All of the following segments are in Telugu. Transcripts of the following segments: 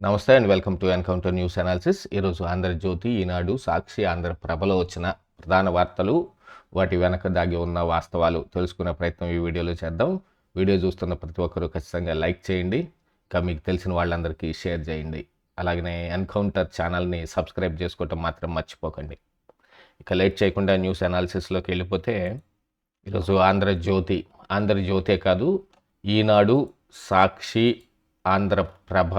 నమస్తే and welcome to encounter news analysis. ఈరోజు ఆంధ్రజ్యోతి, ఈనాడు, సాక్షి, ఆంధ్రప్రభలో వచ్చిన ప్రధాన వార్తలు, వాటి వెనక దాగి ఉన్న వాస్తవాలు తెలుసుకునే ప్రయత్నం ఈ వీడియోలో చేద్దాం. వీడియో చూస్తున్న ప్రతి ఒక్కరూ ఖచ్చితంగా లైక్ చేయండి, ఇంకా మీకు తెలిసిన వాళ్ళందరికీ షేర్ చేయండి. అలాగనే ఎన్కౌంటర్ ఛానల్ని సబ్స్క్రైబ్ చేసుకోవటం మాత్రం మర్చిపోకండి. ఇక లేట్ చేయకుండా న్యూస్ అనాలిసిస్లోకి వెళ్ళిపోతే, ఈరోజు ఆంధ్రజ్యోతే కాదు, ఈనాడు, సాక్షి, ఆంధ్రప్రభ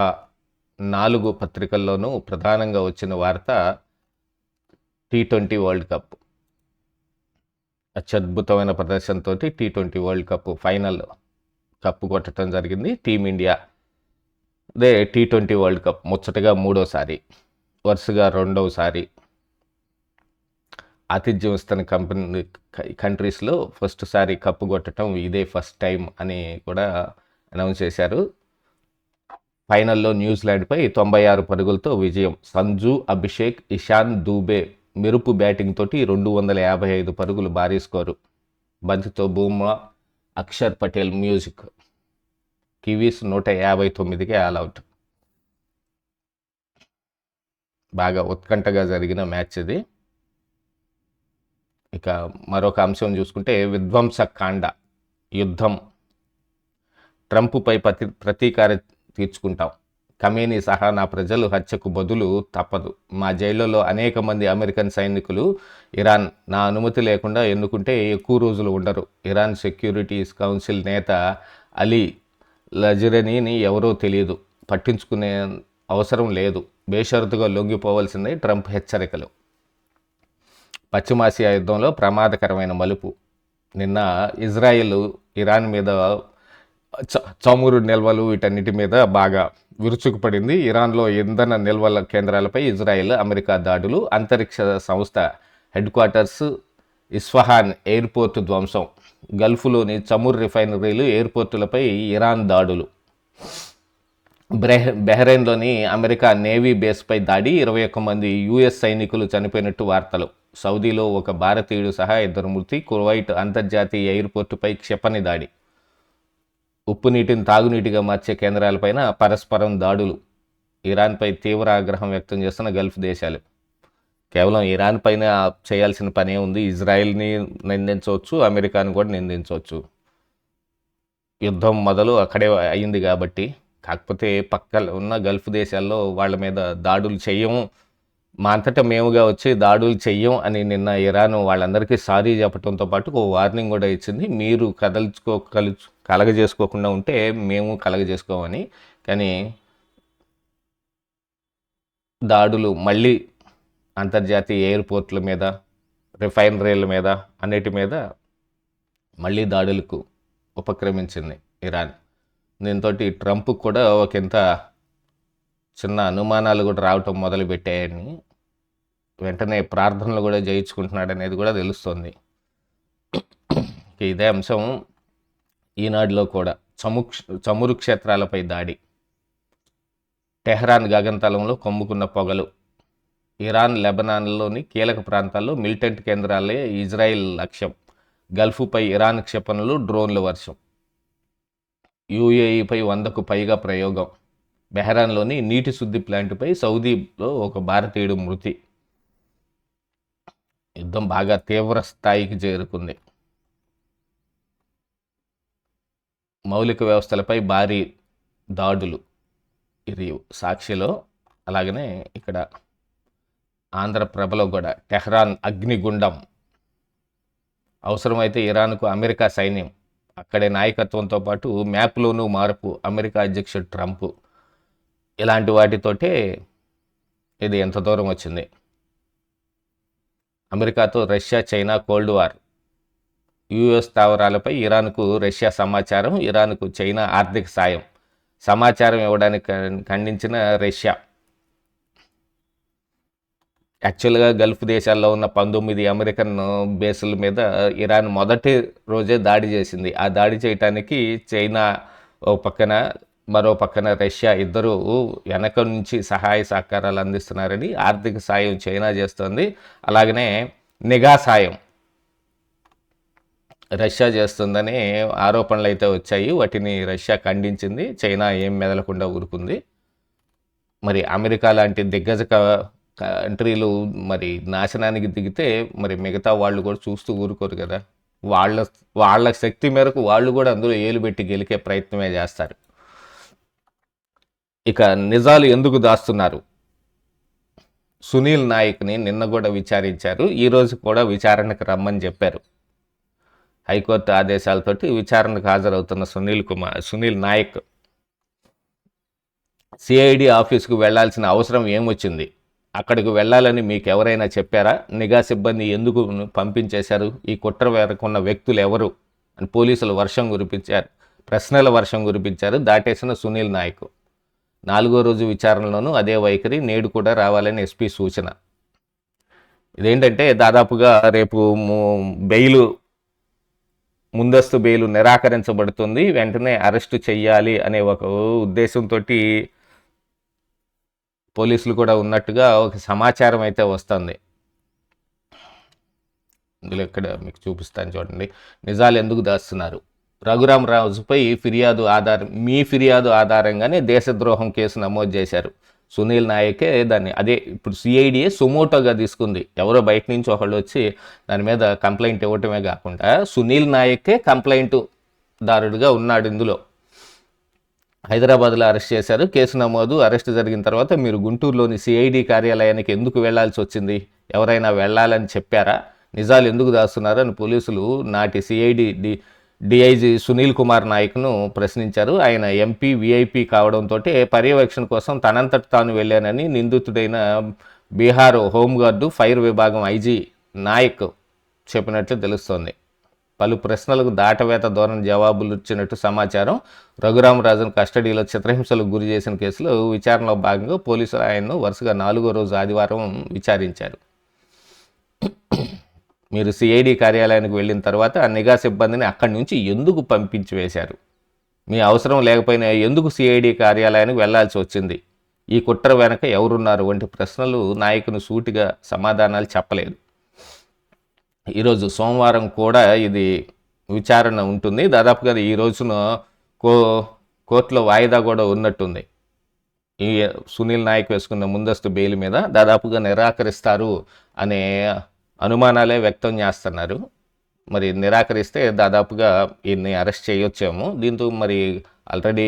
4 పత్రికల్లోనూ ప్రధానంగా వచ్చిన వార్త T20 వరల్డ్ కప్. అత్యద్భుతమైన ప్రదర్శనతో T20 world cup final cup కొట్టడం జరిగింది. టీమిండియా అదే T20 వరల్డ్ కప్ ముచ్చటగా 3వసారి, వరుసగా 2వసారి ఆతిథ్యం ఇస్తున్న కంట్రీస్లో ఫస్ట్ సారి కప్పు కొట్టడం ఇదే ఫస్ట్ టైం అని కూడా అనౌన్స్ చేశారు. ఫైనల్లో న్యూజిలాండ్పై 96 పరుగులతో విజయం. సంజు, అభిషేక్, ఇషాన్ దూబే మెరుపు బ్యాటింగ్ తోటి 255 పరుగులు భారీ స్కోరు. బంతితో బూమ్రా, అక్షర్ పటేల్ మ్యూజిక్. కివీస్ 159కే ఆల్అవుట్. బాగా ఉత్కంఠగా జరిగిన మ్యాచ్ ఇది. ఇక మరొక అంశం చూసుకుంటే విధ్వంసకాండ, యుద్ధం. ట్రంప్పై ప్రతీకారం తీర్చుకుంటాం. ఖమేనీ సహా నా ప్రజలు హత్యకు బదులు తప్పదు. మా జైళ్లలో అనేక మంది అమెరికన్ సైనికులు ఇరాన్ నా అనుమతి లేకుండా ఎన్నుకుంటే ఎక్కువ రోజులు ఉండరు. ఇరాన్ సెక్యూరిటీస్ కౌన్సిల్ నేత అలీ లజరనీని ఎవరో తెలియదు, పట్టించుకునే అవసరం లేదు, బేషరతుగా లొంగిపోవలసిందే ట్రంప్ హెచ్చరికలు. పశ్చిమాసియా యుద్ధంలో ప్రమాదకరమైన మలుపు. నిన్న ఇజ్రాయెల్ ఇరాన్ మీద చమురు నిల్వలు వీటన్నిటి మీద బాగా విరుచుకుపడింది. ఇరాన్లో ఇంధన నిల్వల కేంద్రాలపై ఇజ్రాయెల్, అమెరికా దాడులు. అంతరిక్ష సంస్థ హెడ్ క్వార్టర్స్, ఇస్ఫహాన్ ఎయిర్పోర్టు ధ్వంసం. గల్ఫ్లోని చమురు రిఫైనరీలు, ఎయిర్పోర్టులపై ఇరాన్ దాడులు. బెహ్రెయిన్లోని అమెరికా నేవీ బేస్పై దాడి. 21 మంది యుఎస్ సైనికులు చనిపోయినట్టు వార్తలు. సౌదీలో ఒక భారతీయుడు సహా 2 మృతి. కువైట్ అంతర్జాతీయ ఎయిర్పోర్టుపై క్షిపణి దాడి. ఉప్పు నీటిని తాగునీటిగా మార్చే కేంద్రాలపైన పరస్పరం దాడులు. ఇరాన్పై తీవ్ర ఆగ్రహం వ్యక్తం చేస్తున్న గల్ఫ్ దేశాలు. కేవలం ఇరాన్ పైన చేయాల్సిన పనే ఉంది. ఇజ్రాయెల్ని నిందించవచ్చు, అమెరికాని కూడా నిందించవచ్చు. యుద్ధం మొదలు అక్కడే అయింది కాబట్టి. కాకపోతే పక్కన ఉన్న గల్ఫ్ దేశాల్లో వాళ్ళ మీద దాడులు చెయ్యము, మా అంతటా మేముగా వచ్చి దాడులు చెయ్యం అని నిన్న ఇరాన్ వాళ్ళందరికీ సారీ చెప్పడంతో పాటు ఓ వార్నింగ్ కూడా ఇచ్చింది. మీరు కలగజేసుకోకుండా ఉంటే మేము కలగజేసుకోమని. కానీ దాడులు మళ్ళీ అంతర్జాతీయ ఎయిర్పోర్ట్ల మీద, రిఫైనరీల మీద, అన్నిటి మీద మళ్ళీ దాడులకు ఉపక్రమించింది ఇరాన్. దీంతో ట్రంప్ కూడా ఒకంత చిన్న అనుమానాలు కూడా రావటం మొదలుపెట్టాయని, వెంటనే ప్రార్థనలు కూడా చేయించుకుంటున్నాడు అనేది కూడా తెలుస్తుంది. ఇదే అంశం ఈనాడులో కూడా. చమురు క్షేత్రాలపై దాడి. టెహ్రాన్ గగనతలంలో కమ్ముకున్న పొగలు. ఇరాన్, లెబనాన్లోని కీలక ప్రాంతాల్లో మిలిటెంట్ కేంద్రాలే ఇజ్రాయిల్ లక్ష్యం. గల్ఫ్పై ఇరాన్ క్షిపణులు, డ్రోన్ల వర్షం. యూఏఈపై 100కు పైగా ప్రయోగం. బెహ్రాన్లోని నీటి శుద్ధి ప్లాంటుపై సౌదీలో ఒక భారతీయుడు మృతి. యుద్ధం బాగా తీవ్ర స్థాయికి చేరుకుంది. మౌలిక వ్యవస్థలపై భారీ దాడులు. ఇది సాక్షిలో. అలాగనే ఇక్కడ ఆంధ్రప్రభలో కూడా టెహ్రాన్ అగ్నిగుండం. అవసరమైతే ఇరాన్కు అమెరికా సైన్యం. అక్కడే నాయకత్వంతో పాటు మ్యాప్లోనూ మార్పు. అమెరికా అధ్యక్షుడు ట్రంప్. ఇలాంటి వాటితోటే ఇది ఎంత దూరం వచ్చింది. అమెరికాతో Russia, China cold war. US స్థావరాలపై ఇరాన్కు రష్యా సమాచారం. ఇరాన్కు చైనా ఆర్థిక సాయం. సమాచారం ఇవ్వడానికి ఖండించిన రష్యా. యాక్చువల్గా గల్ఫ్ దేశాల్లో ఉన్న 19 అమెరికన్ బేసుల మీద ఇరాన్ మొదటి రోజే దాడి చేసింది. ఆ దాడి చేయటానికి చైనా ఓ పక్కన, మరో పక్కన రష్యా ఇద్దరు వెనక నుంచి సహాయ సహకారాలు అందిస్తున్నారని. ఆర్థిక సాయం చైనా చేస్తుంది, అలాగనే నిఘా సాయం రష్యా చేస్తుందని ఆరోపణలు అయితే వచ్చాయి. వాటిని రష్యా ఖండించింది. చైనా ఏం మెదలకుండా ఊరుకుంది. మరి అమెరికా లాంటి దిగ్గజ కంట్రీలు మరి నాశనానికి దిగితే మరి మిగతా వాళ్ళు కూడా చూస్తూ ఊరుకోరు కదా. వాళ్ళ వాళ్ళ శక్తి మేరకు వాళ్ళు కూడా అందులో ఏలు పెట్టి గెలికే ప్రయత్నమే చేస్తారు. ఇక నిజాలు ఎందుకు దాస్తున్నారు? సునీల్ నాయక్ని నిన్న కూడా విచారించారు, ఈరోజు కూడా విచారణకు రమ్మని చెప్పారు. హైకోర్టు ఆదేశాలతోటి విచారణకు హాజరవుతున్న సునీల్ నాయక్ సిఐడి ఆఫీసుకు వెళ్లాల్సిన అవసరం ఏమొచ్చింది? అక్కడికి వెళ్ళాలని మీకు ఎవరైనా చెప్పారా? నిఘా సిబ్బంది ఎందుకు పంపించేశారు? ఈ కుట్ర వెనుకున్న వ్యక్తులు ఎవరు అని పోలీసులు ప్రశ్నల వర్షం కురిపించారు దాటేసిన సునీల్ నాయక్. 4వ రోజు విచారణలోనూ అదే వైఖరి, నేడు కూడా రావాలని ఎస్పీ సూచన. ఇదేంటంటే దాదాపుగా రేపు ముందస్తు బెయిల్ నిరాకరించబడుతుంది, వెంటనే అరెస్టు చెయ్యాలి అనే ఒక ఉద్దేశంతో పోలీసులు కూడా ఉన్నట్టుగా ఒక సమాచారం అయితే వస్తుంది. ఇందులో ఇక్కడ మీకు చూపిస్తాను చూడండి. నిజాలు ఎందుకు దాస్తున్నారు? రఘురామరాజుపై ఫిర్యాదు ఆధారంగానే దేశద్రోహం కేసు నమోదు చేశారు. సునీల్ నాయకే అదే ఇప్పుడు సిఐడిఏ సుమోటోగా తీసుకుంది. ఎవరో బయట నుంచి ఒకళ్ళు వచ్చి దాని మీద కంప్లైంట్ ఇవ్వటమే కాకుండా సునీల్ నాయకే కంప్లైంట్ దారుడుగా ఉన్నాడు. ఇందులో హైదరాబాద్లో అరెస్ట్ చేశారు. కేసు నమోదు, అరెస్ట్ జరిగిన తర్వాత మీరు గుంటూరులోని సిఐడి కార్యాలయానికి ఎందుకు వెళ్లాల్సి వచ్చింది? ఎవరైనా వెళ్ళాలని చెప్పారా? నిజాలు ఎందుకు దాస్తున్నారు అని పోలీసులు నాటి సిఐడి డిఐజీ సునీల్ కుమార్ నాయక్ను ప్రశ్నించారు. ఆయన ఎంపీ విఐపి కావడంతో పర్యవేక్షణ కోసం తనంతట తాను వెళ్ళానని నిందితుడైన బీహార్ హోంగార్డు ఫైర్ విభాగం ఐజీ నాయక్ చెప్పినట్లు తెలుస్తోంది. పలు ప్రశ్నలకు దాటవేత ధోరణి జవాబులు ఇచ్చినట్టు సమాచారం. రఘురామరాజును కస్టడీలో చిత్రహింసలకు గురి చేసిన కేసులో విచారణలో భాగంగా పోలీసులు ఆయన్ను వరుసగా 4వ రోజు ఆదివారం విచారించారు. మీరు సిఐడి కార్యాలయానికి వెళ్ళిన తర్వాత ఆ నిఘా సిబ్బందిని అక్కడి నుంచి ఎందుకు పంపించి వేశారు? మీ అవసరం లేకపోయినా ఎందుకు సిఐడి కార్యాలయానికి వెళ్లాల్సి వచ్చింది? ఈ కుట్ర వెనక ఎవరున్నారు వంటి ప్రశ్నలు నాయకుని సూటిగా సమాధానాలు చెప్పలేదు. ఈరోజు సోమవారం కూడా ఇది విచారణ ఉంటుంది. దాదాపుగా ఈ రోజున కోర్టులో వాయిదా కూడా ఉన్నట్టుంది. ఈ సునీల్ నాయక్ వేసుకున్న ముందస్తు బెయిల్ మీద దాదాపుగా నిరాకరిస్తారు అనే అనుమానాలే వ్యక్తం చేస్తున్నారు. మరి నిరాకరిస్తే దాదాపుగా ఈయన్ని అరెస్ట్ చేయొచ్చేమో. దీంతో మరి ఆల్రెడీ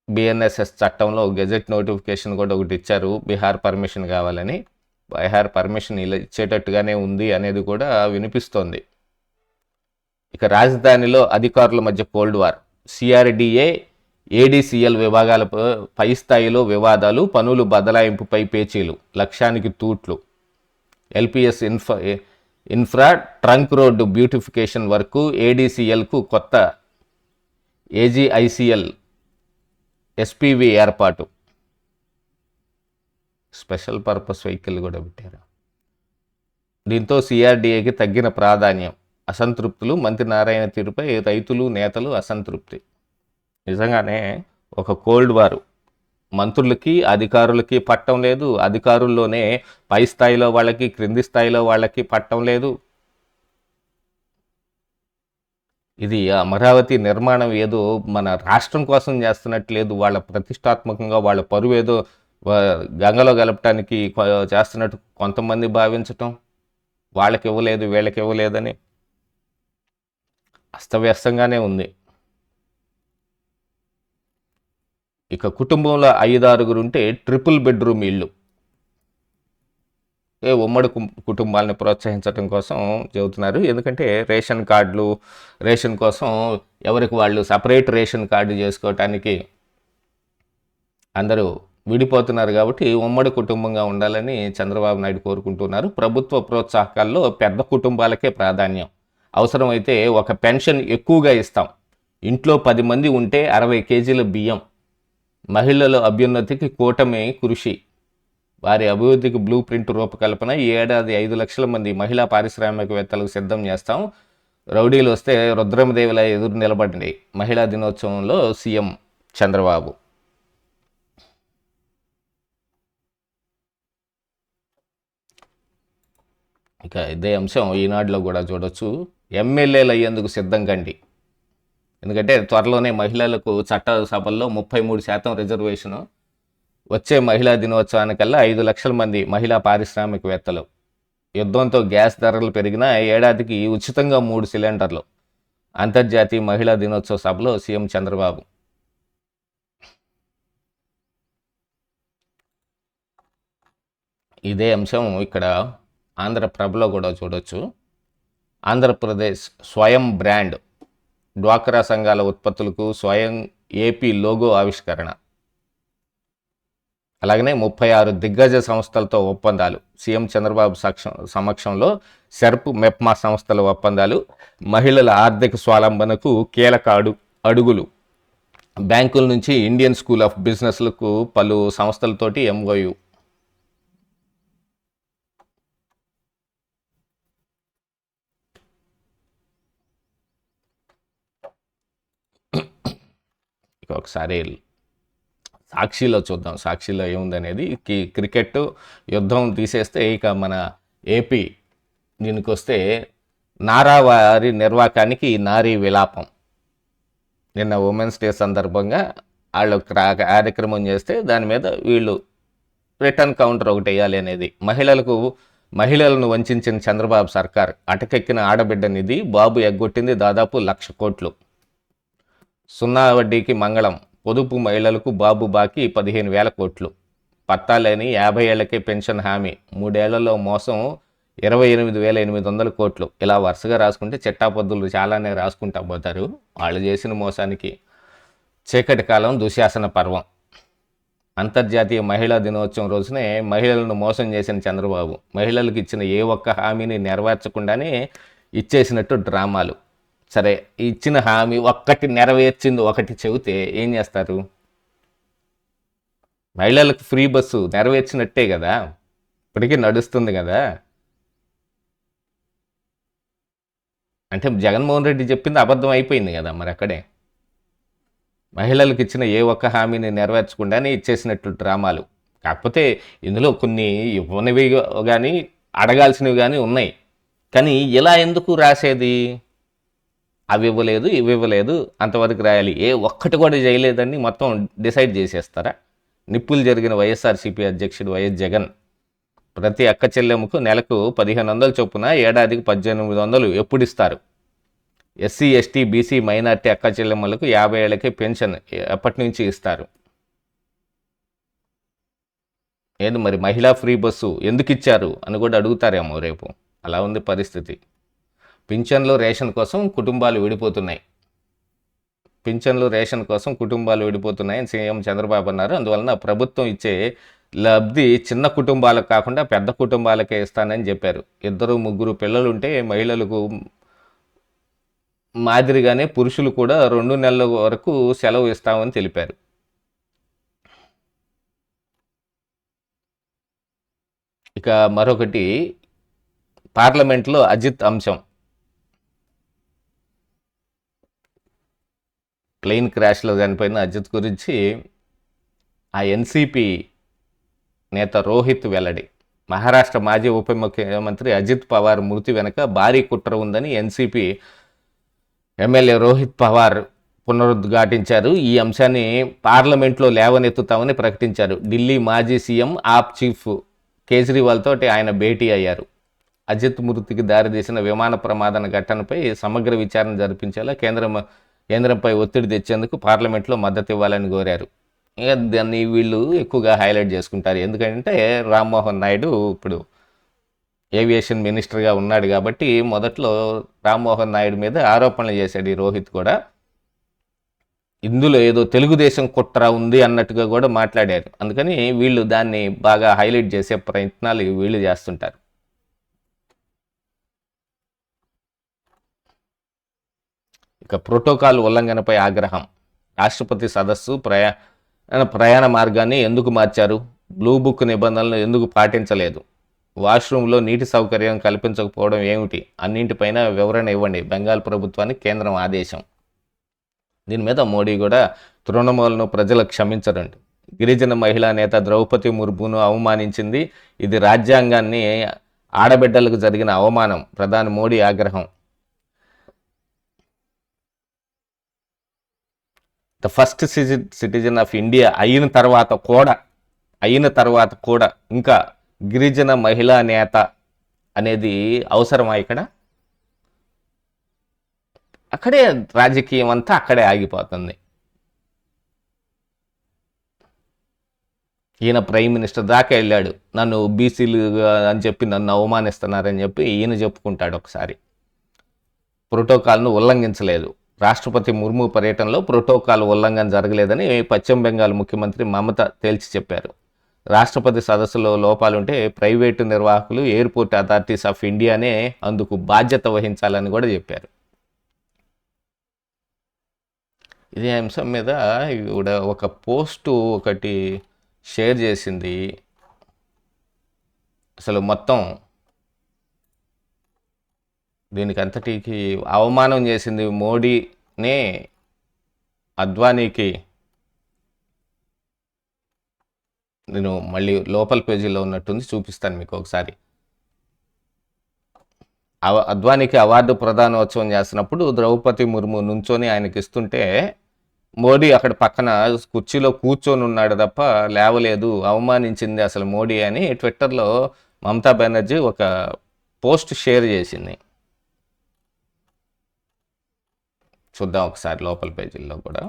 బిఎన్ఎస్ఎస్ చట్టంలో గెజెట్ నోటిఫికేషన్ కూడా ఒకటి ఇచ్చారు, బీహార్ పర్మిషన్ కావాలని. బీహార్ పర్మిషన్ ఇలా ఇచ్చేటట్టుగానే ఉంది అనేది కూడా వినిపిస్తోంది. ఇక రాజధానిలో అధికారుల మధ్య కోల్డ్ వార్. సిఆర్డిఏ ఏడీసీఎల్ విభాగాల పై స్థాయిలో వివాదాలు, పనులు బదలాయింపుపై పేచీలు, లక్ష్యానికి తూట్లు. LPS infra trunk road beautification వరకు ఏడీసీఎల్కు కొత్త ఏజీఐసీఎల్ ఎస్పీవి ఏర్పాటు. స్పెషల్ పర్పస్ వెహికల్ కూడా పెట్టారు. దీంతో సిఆర్డీఏకి తగ్గిన ప్రాధాన్యం. అసంతృప్తులు. మంత్రి నారాయణ తీరుపై రైతులు, నేతలు అసంతృప్తి. నిజంగానే ఒక కోల్డ్ వారు. మంత్రులకి అధికారులకి పట్టం లేదు. అధికారుల్లోనే పై స్థాయిలో వాళ్ళకి, క్రింది స్థాయిలో వాళ్ళకి పట్టం లేదు. ఇది అమరావతి నిర్మాణం ఏదో మన రాష్ట్రం కోసం చేస్తున్నట్లేదు. వాళ్ళ ప్రతిష్టాత్మకంగా వాళ్ళ పరువు ఏదో గంగలో గలపటానికి చేస్తున్నట్టు కొంతమంది భావించటం, వాళ్ళకి ఇవ్వలేదు వీళ్ళకి ఇవ్వలేదని అస్తవ్యస్తంగానే ఉంది. ఇక కుటుంబంలో 5-6 ఉంటే ట్రిపుల్ బెడ్రూమ్ ఇల్లు. ఉమ్మడి కుటుంబాలను ప్రోత్సహించడం కోసం చెబుతున్నారు. ఎందుకంటే రేషన్ కోసం ఎవరికి వాళ్ళు సపరేట్ రేషన్ కార్డు చేసుకోవటానికి అందరూ విడిపోతున్నారు. కాబట్టి ఉమ్మడి కుటుంబంగా ఉండాలని చంద్రబాబు నాయుడు కోరుకుంటున్నారు. ప్రభుత్వ ప్రోత్సాహకాల్లో పెద్ద కుటుంబాలకే ప్రాధాన్యం. అవసరమైతే ఒక పెన్షన్ ఎక్కువగా ఇస్తాం. ఇంట్లో 10 మంది ఉంటే 60 కేజీల బియ్యం. మహిళల అభ్యున్నతికి కూటమి కృషి. వారి అభివృద్ధికి బ్లూ ప్రింట్ రూపకల్పన. ఈ ఏడాది 5 లక్షల మంది మహిళా పారిశ్రామికవేత్తలకు సిద్ధం చేస్తాం. రౌడీలు వస్తే రుద్రమదేవిలా ఎదురు నిలబడింది. మహిళా దినోత్సవంలో సీఎం చంద్రబాబు. ఇక ఇదే అంశం ఈనాడులో కూడా చూడొచ్చు. ఎమ్మెల్యేలు అయ్యేందుకు సిద్ధం కండి. ఎందుకంటే త్వరలోనే మహిళలకు చట్ట సభల్లో 33% రిజర్వేషను వచ్చే మహిళా దినోత్సవానికల్లా 5 లక్షల మంది మహిళా పారిశ్రామికవేత్తలు. యుద్ధంతో గ్యాస్ ధరలు పెరిగినా ఏడాదికి ఉచితంగా 3 సిలిండర్లు. అంతర్జాతీయ మహిళా దినోత్సవ సభలో సీఎం చంద్రబాబు. ఇదే అంశం ఇక్కడ ఆంధ్రప్రభలో కూడా చూడొచ్చు. ఆంధ్రప్రదేశ్ స్వయం బ్రాండ్, డ్వాక్రా సంఘాల ఉత్పత్తులకు స్వయం ఏపీ లోగో ఆవిష్కరణ. అలాగనే 36 దిగ్గజ సంస్థలతో ఒప్పందాలు. సీఎం చంద్రబాబు సమక్షంలో సెర్ప్, మెప్మా సంస్థల ఒప్పందాలు. మహిళల ఆర్థిక స్వావలంబనకు కీలక అడుగులు. బ్యాంకుల నుంచి ఇండియన్ స్కూల్ ఆఫ్ బిజినెస్లకు పలు సంస్థలతోటి ఎంఓయు. ఒకసారి సాక్షిలో చూద్దాం, సాక్షిలో ఏముందనేది. క్రికెట్ యుద్ధం తీసేస్తే ఇక మన ఏపీ దీనికి వస్తే నారావారి నిర్వాకానికి నారీ విలాపం. నిన్న ఉమెన్స్ డే సందర్భంగా వాళ్ళు కార్యక్రమం చేస్తే దాని మీద వీళ్ళు రిటర్న్ కౌంటర్ ఒకటి వేయాలి అనేది. మహిళలను వంచిన చంద్రబాబు సర్కార్. అటకెక్కిన ఆడబిడ్డ నిధి బాబు ఎగ్గొట్టింది దాదాపు 1,00,000 కోట్లు. 0 వడ్డీకి మంగళం. పొదుపు మహిళలకు బాబు బాకీ 15,000 కోట్లు. పత్తాలేని 50 ఏళ్లకే పెన్షన్ హామీ. 3 ఏళ్లలో మోసం 28,800 కోట్లు. ఇలా వరుసగా రాసుకుంటే చిట్టాపద్దులు చాలానే రాసుకుంటా పోతారు. వాళ్ళు చేసిన మోసానికి చీకటి కాలం దుశ్శాసన పర్వం. అంతర్జాతీయ మహిళా దినోత్సవం రోజునే మహిళలను మోసం చేసిన చంద్రబాబు. మహిళలకు ఇచ్చిన ఏ ఒక్క హామీని నెరవేర్చకుండానే ఇచ్చేసినట్టు డ్రామాలు. సరే, ఇచ్చిన హామీ ఒక్కటి నెరవేర్చింది ఒకటి చెబితే ఏం చేస్తారు? మహిళలకు ఫ్రీ బస్సు నెరవేర్చినట్టే కదా, ఇప్పటికీ నడుస్తుంది కదా. అంటే జగన్మోహన్ రెడ్డి చెప్పింది అబద్ధం అయిపోయింది కదా మరి అక్కడే. మహిళలకు ఇచ్చిన ఏ ఒక్క హామీని నెరవేర్చకుండానే ఇచ్చేసినట్లు డ్రామాలు. కాకపోతే ఇందులో కొన్ని ఇవ్వనివి కానీ అడగాల్సినవి కానీ ఉన్నాయి. కానీ ఇలా ఎందుకు రాసేది? అవి ఇవ్వలేదు, ఇవి ఇవ్వలేదు, అంతవరకు రాయాలి. ఏ ఒక్కటి కూడా చేయలేదని మొత్తం డిసైడ్ చేసేస్తారా? నిప్పులు జరిగిన వైఎస్ఆర్సీపీ అధ్యక్షుడు వైఎస్ జగన్ ప్రతి అక్క చెల్లెమ్మకు నెలకు 1,500 చొప్పున ఏడాదికి 1,800 ఎప్పుడు ఇస్తారు? ఎస్సీ, ఎస్టీ, బీసీ, మైనార్టీ అక్క చెల్లెమ్మలకు 50 ఏళ్లకే పెన్షన్ ఎప్పటి నుంచి ఇస్తారు? ఏది మరి మహిళా ఫ్రీ బస్సు ఎందుకు ఇచ్చారు అని కూడా అడుగుతారేమో రేపు. అలా ఉంది పరిస్థితి. పింఛన్లు, రేషన్ కోసం కుటుంబాలు విడిపోతున్నాయి. పింఛన్లు, రేషన్ కోసం కుటుంబాలు విడిపోతున్నాయని సీఎం చంద్రబాబు అన్నారు. అందువలన ప్రభుత్వం ఇచ్చే లబ్ధి చిన్న కుటుంబాలకు కాకుండా పెద్ద కుటుంబాలకే ఇస్తానని చెప్పారు. 2, 3 పిల్లలుంటే మహిళలకు మాదిరిగానే పురుషులు కూడా 2 నెలల వరకు సెలవు ఇస్తామని తెలిపారు. ఇక మరొకటి పార్లమెంట్లో అజిత్ అంశం. ప్లెయిన్ క్రాష్లో చనిపోయిన అజిత్ గురించి ఆ ఎన్సీపీ నేత రోహిత్ వెల్లడి. మహారాష్ట్ర మాజీ ఉప ముఖ్యమంత్రి అజిత్ పవార్ మృతి వెనుక భారీ కుట్ర ఉందని ఎన్సీపీ ఎమ్మెల్యే రోహిత్ పవార్ పునరుద్ఘాటించారు. ఈ అంశాన్ని పార్లమెంట్లో లేవనెత్తుతామని ప్రకటించారు. ఢిల్లీ మాజీ సీఎం ఆప్ చీఫ్ కేజ్రీవాల్ తోటి ఆయన భేటీ అయ్యారు. అజిత్ మృతికి దారితీసిన విమాన ప్రమాదన ఘటనపై సమగ్ర విచారణ జరిపించేలా కేంద్రంపై ఒత్తిడి తెచ్చేందుకు పార్లమెంట్లో మద్దతు ఇవ్వాలని కోరారు. ఇక దాన్ని వీళ్ళు ఎక్కువగా హైలైట్ చేసుకుంటారు. ఎందుకంటే రామ్మోహన్ నాయుడు ఇప్పుడు ఏవియేషన్ మినిస్టర్గా ఉన్నాడు కాబట్టి మొదట్లో రామ్మోహన్ నాయుడు మీద ఆరోపణలు చేశాడు ఈ రోహిత్ కూడా. ఇందులో ఏదో తెలుగుదేశం కుట్ర ఉంది అన్నట్టుగా కూడా మాట్లాడారు. అందుకని వీళ్ళు దాన్ని బాగా హైలైట్ చేసే ప్రయత్నాలు వీళ్ళు చేస్తుంటారు. ఇక ప్రోటోకాల్ ఉల్లంఘనపై ఆగ్రహం. రాష్ట్రపతి సదస్సు ప్రయాణ మార్గాన్ని ఎందుకు మార్చారు? బ్లూ బుక్ నిబంధనలను ఎందుకు పాటించలేదు? వాష్రూమ్లో నీటి సౌకర్యం కల్పించకపోవడం ఏమిటి? అన్నింటిపైన వివరణ ఇవ్వండి. బెంగాల్ ప్రభుత్వానికి కేంద్రం ఆదేశం. దీని మీద మోడీ కూడా తృణమూలను ప్రజలు క్షమించరండి. గిరిజన మహిళా నేత ద్రౌపది ముర్మును అవమానించింది. ఇది రాజ్యాంగాన్ని ఆడబిడ్డలకు జరిగిన అవమానం. ప్రధాని మోడీ ఆగ్రహం. The first citizen of India అయిన తర్వాత కూడా అయిన తర్వాత కూడా ఇంకా గిరిజన మహిళా నేత అనేది అవసరమా ఇక్కడ? అక్కడే రాజకీయం అంతా అక్కడే ఆగిపోతుంది. ఈయన ప్రైమ్ మినిస్టర్ దాకా వెళ్ళాడు, నన్ను బీసీలు అని చెప్పి నన్ను అవమానిస్తున్నారని చెప్పి ఈయన చెప్పుకుంటాడు ఒకసారి. ప్రోటోకాల్ను ఉల్లంఘించలేదు. రాష్ట్రపతి ముర్ము పర్యటనలో ప్రోటోకాల్ ఉల్లంఘన జరగలేదని పశ్చిమ బెంగాల్ ముఖ్యమంత్రి మమత తేల్చి చెప్పారు. రాష్ట్రపతి సదస్సులో లోపాలుంటే ప్రైవేటు నిర్వాహకులు, ఎయిర్పోర్ట్ అథారిటీస్ ఆఫ్ ఇండియానే అందుకు బాధ్యత వహించాలని కూడా చెప్పారు. ఇదే అంశం మీద ఇవిడ ఒక పోస్టు ఒకటి షేర్ చేసింది. అసలు మొత్తం దీనికి అంతటికి అవమానం చేసింది మోడీనే అద్వానీకి. నేను మళ్ళీ లోపల పేజీలో ఉన్నట్టుంది, చూపిస్తాను మీకు ఒకసారి. అద్వానీకి అవార్డు ప్రదానోత్సవం చేస్తున్నప్పుడు ద్రౌపది ముర్ము నుంచొని ఆయనకి ఇస్తుంటే మోడీ అక్కడ పక్కన కుర్చీలో కూర్చొని ఉన్నాడు తప్ప లేవలేదు, అవమానించింది అసలు మోడీ అని ట్విట్టర్లో మమతా బెనర్జీ ఒక పోస్ట్ షేర్ చేసింది. చూద్దాం ఒకసారి లోపల పేజీల్లో కూడా.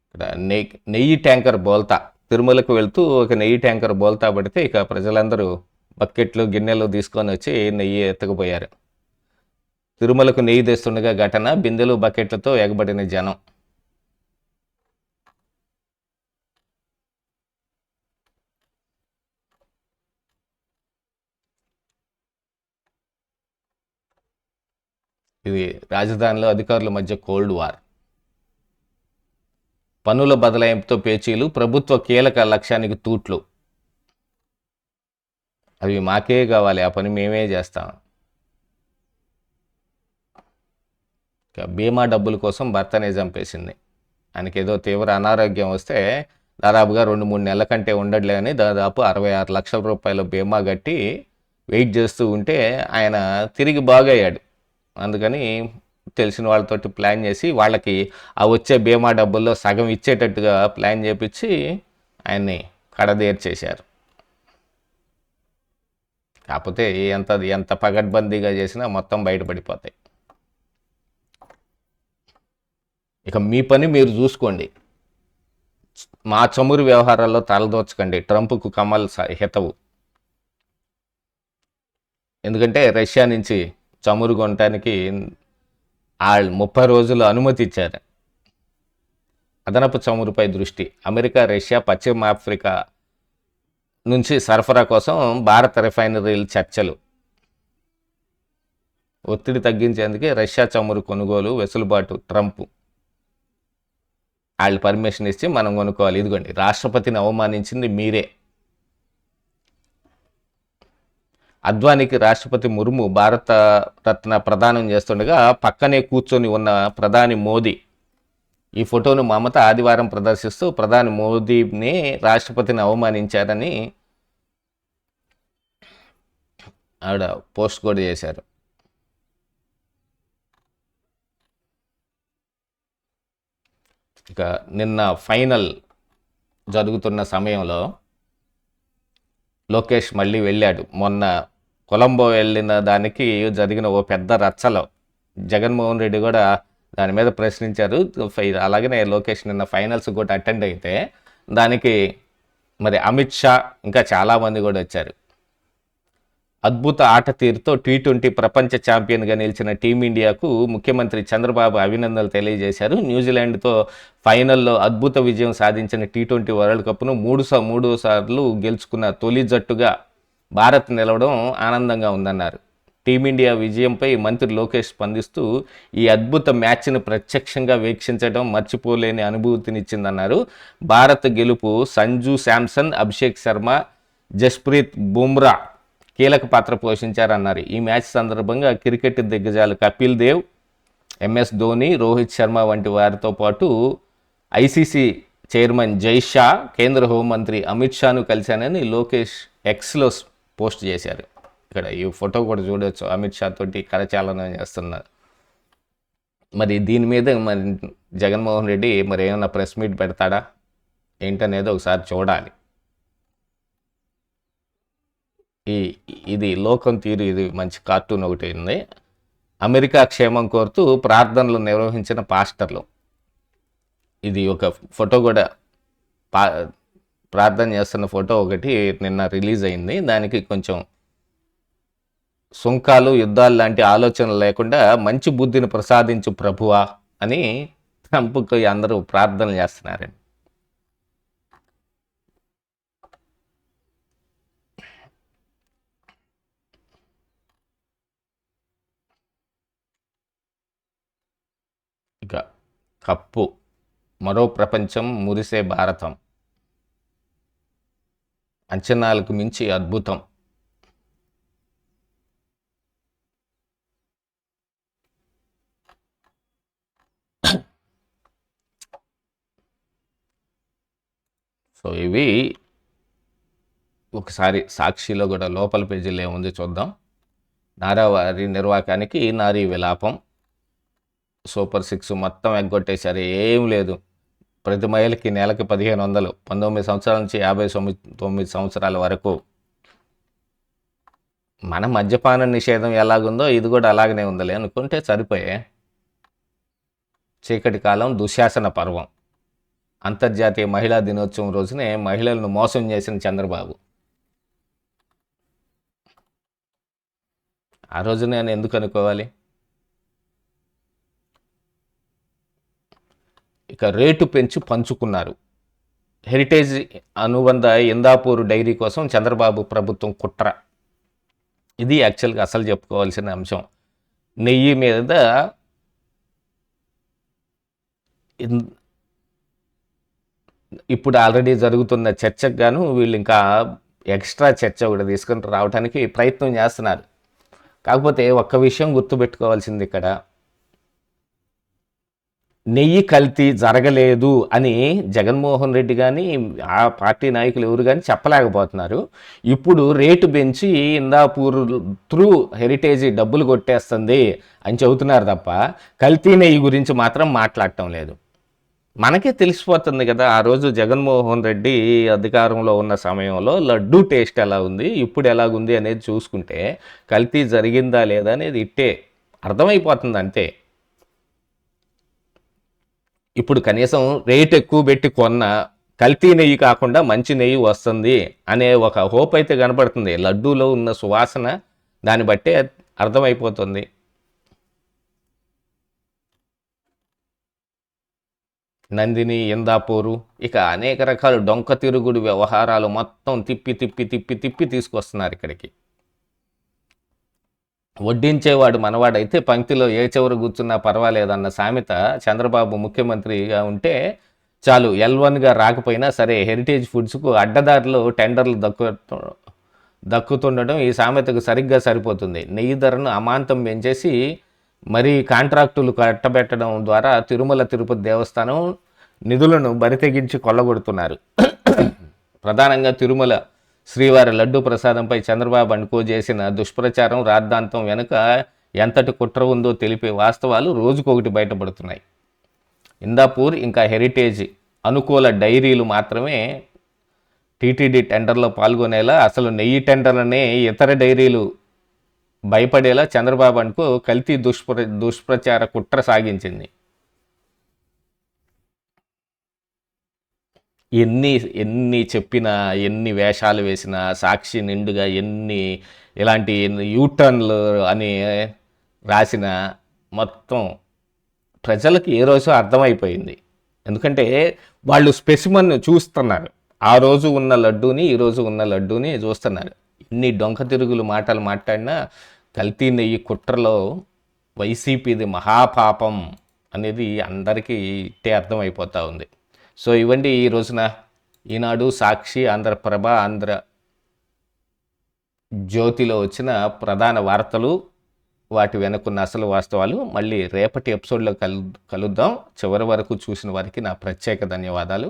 ఇక్కడ నెయ్యి ట్యాంకర్ బోల్తా, తిరుమలకు వెళ్తూ ఒక నెయ్యి ట్యాంకర్ బోల్తా పడితే ఇక ప్రజలందరూ బకెట్లు గిన్నెలు తీసుకొని వచ్చి నెయ్యి ఎత్తకపోయారు. తిరుమలకు నెయ్యి తెస్తుండగా ఘటన, బిందెలు బకెట్లతో ఎగబడిన జనం. ఇది రాజధానిలో అధికారుల మధ్య కోల్డ్ వార్. పన్నుల బదలాయింపుతో పేచీలు, ప్రభుత్వ కీలక లక్ష్యానికి తూట్లు. అవి మాకే కావాలి, ఆ పని మేమే చేస్తాం. బీమా డబ్బుల కోసం భర్తనే చంపేసింది. ఆయనకి ఏదో తీవ్ర అనారోగ్యం వస్తే దాదాపుగా 2-3 నెలల కంటే ఉండట్లే అని దాదాపు 66 లక్షల రూపాయల బీమా కట్టి వెయిట్ చేస్తూ ఉంటే ఆయన తిరిగి బాగయ్యాడు. అందుకని తెలిసిన వాళ్ళతోటి ప్లాన్ చేసి వాళ్ళకి ఆ వచ్చే బీమా డబ్బుల్లో సగం ఇచ్చేటట్టుగా ప్లాన్ చేపించి ఆయన్ని కడదేర్చేశారు. కాకపోతే ఎంత పగడ్బందీగా చేసినా మొత్తం బయటపడిపోతాయి. ఇక మీ పని మీరు చూసుకోండి, మా చమురు వ్యవహారాల్లో తలదోచకండి. ట్రంప్కు కమల్ హితవు. ఎందుకంటే రష్యా నుంచి చమురు కొనడానికి 30 రోజులు అనుమతి ఇచ్చారు. అదనపు చమురుపై దృష్టి. అమెరికా, రష్యా, పశ్చిమ ఆఫ్రికా నుంచి సరఫరా కోసం భారత రిఫైనరీల చర్చలు. ఒత్తిడి తగ్గించేందుకే రష్యా చమురు కొనుగోలు వెసులుబాటు. ట్రంప్ వాళ్ళు పర్మిషన్ ఇచ్చి మనం కొనుక్కోవాలి. ఇదిగోండి, రాష్ట్రపతిని అవమానించింది మీరే. అద్వానీకి రాష్ట్రపతి ముర్ము భారత రత్న ప్రదానం చేస్తుండగా పక్కనే కూర్చొని ఉన్న ప్రధాని మోదీ. ఈ ఫోటోను మమత ఆదివారం ప్రదర్శిస్తూ ప్రధాని మోదీని రాష్ట్రపతిని అవమానించారని ఆవిడ పోస్ట్ కూడా చేశారు. ఇక నిన్న ఫైనల్ జరుగుతున్న సమయంలో లోకేష్ మళ్ళీ వెళ్ళాడు. మొన్న కొలంబో వెళ్ళిన దానికి జరిగిన ఓ పెద్ద రచ్చలో జగన్మోహన్ రెడ్డి కూడా దాని మీద ప్రశ్నించారు. అలాగనే లోకేష్ నిన్న ఫైనల్స్ కూడా అటెండ్ అయితే దానికి మరి అమిత్ షా ఇంకా చాలామంది కూడా వచ్చారు. అద్భుత ఆట తీరుతో T20 ప్రపంచ ఛాంపియన్గా నిలిచిన టీమిండియాకు ముఖ్యమంత్రి చంద్రబాబు అభినందనలు తెలియజేశారు. న్యూజిలాండ్తో ఫైనల్లో అద్భుత విజయం సాధించిన T20 వరల్డ్ కప్ను మూడు సార్లు గెలుచుకున్న తొలి జట్టుగా భారత్ నిలవడం ఆనందంగా ఉందన్నారు. టీమిండియా విజయంపై మంత్రి లోకేష్ స్పందిస్తూ ఈ అద్భుత మ్యాచ్ను ప్రత్యక్షంగా వీక్షించడం మర్చిపోలేని అనుభూతినిచ్చిందన్నారు. భారత్ గెలుపు సంజు శాంసన్, అభిషేక్ శర్మ, జస్ప్రీత్ బుమ్రా కీలక పాత్ర పోషించారన్నారు. ఈ మ్యాచ్ సందర్భంగా క్రికెట్ దిగ్గజాలు కపిల్ దేవ్, MS ధోని, రోహిత్ శర్మ వంటి వారితో పాటు ICC చైర్మన్ జై షా, కేంద్ర హోంమంత్రి అమిత్ షాను కలిశానని లోకేష్ ఎక్స్లో పోస్ట్ చేశారు. ఇక్కడ ఈ ఫోటో కూడా చూడవచ్చు, అమిత్ షా తోటి కరచాలనం చేస్తున్నారు. మరి దీని మీద మరి జగన్మోహన్ రెడ్డి మరి ఏమైనా ప్రెస్ మీట్ పెడతాడా? ఏంటనేది ఒకసారి చూడాలి. ఈ ఇది లోకం తీరు, ఇది మంచి కార్టూన్ ఒకటి ఉంది. అమెరికా క్షేమం కోరుతూ ప్రార్థనలు నిర్వహించిన పాస్టర్లు. ఇది ఒక ఫోటో కూడా, ప్రార్థన చేస్తున్న ఫోటో ఒకటి నిన్న రిలీజ్ అయింది. దానికి కొంచెం సుంకాలు, యుద్ధాలు లాంటి ఆలోచనలు లేకుండా మంచి బుద్ధిని ప్రసాదించు ప్రభువా అని ట్రంప్కి అందరూ ప్రార్థనలు చేస్తున్నారండి. ఇక కప్పు, మరో ప్రపంచం, మురిసే భారతం, అంచనాలకు మించి అద్భుతం. సో ఇవి ఒకసారి సాక్షిలో కూడా లోపల పేజీలో ఏముంది చూద్దాం. నారావారి నిర్వాకానికి నారీ విలాపం, సూపర్ 6 మొత్తం ఎగ్గొట్టేశారు. ఏం లేదు, ప్రతి మహిళకి నెలకి 1500, 19 సంవత్సరాల నుంచి 59 సంవత్సరాల వరకు. మన మద్యపాన నిషేధం ఎలాగుందో ఇది కూడా అలాగనే ఉందలే అనుకుంటే సరిపోయే. చీకటి కాలం, దుశ్శాసన పర్వం. అంతర్జాతీయ మహిళా దినోత్సవం రోజునే మహిళలను మోసం చేసిన చంద్రబాబు. ఆ రోజు నేను ఎందుకు అనుకోవాలి? ఇక రేటు పెంచి పంచుకున్నారు. హెరిటేజ్ అనుబంధ ఇందాపూర్ డైరీ కోసం చంద్రబాబు ప్రభుత్వం కుట్ర. ఇది యాక్చువల్గా అసలు చెప్పుకోవాల్సిన అంశం. నెయ్యి మీద ఇప్పుడు ఆల్రెడీ జరుగుతున్న చర్చకు గాను వీళ్ళు ఇంకా ఎక్స్ట్రా చర్చ కూడా తీసుకుని రావడానికి ప్రయత్నం చేస్తున్నారు. కాకపోతే ఒక్క విషయం గుర్తుపెట్టుకోవాల్సింది, ఇక్కడ నెయ్యి కల్తీ జరగలేదు అని జగన్మోహన్ రెడ్డి కానీ ఆ పార్టీ నాయకులు ఎవరు కానీ చెప్పలేకపోతున్నారు. ఇప్పుడు రేటు పెంచి ఇందాపూర్ త్రూ హెరిటేజ్ డబ్బులు కొట్టేస్తుంది అని చెబుతున్నారు తప్ప కల్తీ నెయ్యి గురించి మాత్రం మాట్లాడటం లేదు. మనకే తెలిసిపోతుంది కదా, ఆ రోజు జగన్మోహన్ రెడ్డి అధికారంలో ఉన్న సమయంలో లడ్డూ టేస్ట్ ఎలా ఉంది, ఇప్పుడు ఎలాగుంది అనేది చూసుకుంటే కల్తీ జరిగిందా లేదా అనేది ఇట్టే అర్థమైపోతుంది అంతే. ఇప్పుడు కనీసం రేట్ ఎక్కువ పెట్టి కొన్న కల్తీ నెయ్యి కాకుండా మంచి నెయ్యి వస్తుంది అనే ఒక హోప్ అయితే కనపడుతుంది. లడ్డూలో ఉన్న సువాసన దాన్ని బట్టే అర్థమైపోతుంది. నందిని, ఇందాపూరు, ఇక అనేక రకాల డొంక తిరుగుడు వ్యవహారాలు మొత్తం తిప్పి తిప్పి తిప్పి తిప్పి తీసుకొస్తున్నారు ఇక్కడికి. వడ్డించేవాడు మనవాడైతే పంక్తిలో ఏ చివరు కూర్చున్నా పర్వాలేదన్న సామెత చంద్రబాబు ముఖ్యమంత్రిగా ఉంటే చాలు, L1గా రాకపోయినా సరే హెరిటేజ్ ఫుడ్స్కు అడ్డదారిలో టెండర్లు దక్కుతుండడం ఈ సామెతకు సరిగ్గా సరిపోతుంది. నెయ్యి ధరను అమాంతం పెంచేసి మరీ కాంట్రాక్టులు కట్టబెట్టడం ద్వారా తిరుమల తిరుపతి దేవస్థానం నిధులను బరితెగించి కొల్లగొడుతున్నారు. ప్రధానంగా తిరుమల శ్రీవారి లడ్డూ ప్రసాదంపై చంద్రబాబు అనుకో చేసిన దుష్ప్రచారం రాద్ధాంతం వెనుక ఎంతటి కుట్ర ఉందో తెలిపే వాస్తవాలు రోజుకొకటి బయటపడుతున్నాయి. ఇందాపూర్ ఇంకా హెరిటేజ్ అనుకూల డైరీలు మాత్రమే టీటీడీ టెండర్లో పాల్గొనేలా, అసలు నెయ్యి టెండర్లనే ఇతర డైరీలు భయపడేలా చంద్రబాబు అనుకో కల్తీ దుష్ప్రచార కుట్ర సాగించింది. ఎన్ని చెప్పినా, ఎన్ని వేషాలు వేసినా, సాక్షి నిండుగా ఇలాంటి యూటర్న్లు అని రాసిన మొత్తం ప్రజలకు ఏ రోజు అర్థమైపోయింది. ఎందుకంటే వాళ్ళు స్పెసిమన్ చూస్తున్నారు. ఆ రోజు ఉన్న లడ్డూని, ఈరోజు ఉన్న లడ్డూని చూస్తున్నారు. ఇన్ని డొంక తిరుగులు మాటలు మాట్లాడినా కల్తీ నెయ్యి కుట్రలో వైసీపీది మహాపాపం అనేది అందరికీ ఇట్టే అర్థమైపోతూ ఉంది. సో ఇవండి ఈ రోజున ఈనాడు, సాక్షి, ఆంధ్రప్రభ, ఆంధ్ర జ్యోతిలో వచ్చిన ప్రధాన వార్తలు, వాటి వెనుకున్న అసలు వాస్తవాలు. మళ్ళీ రేపటి ఎపిసోడ్లో కలుద్దాం. చివరి వరకు చూసిన వారికి నా ప్రత్యేక ధన్యవాదాలు.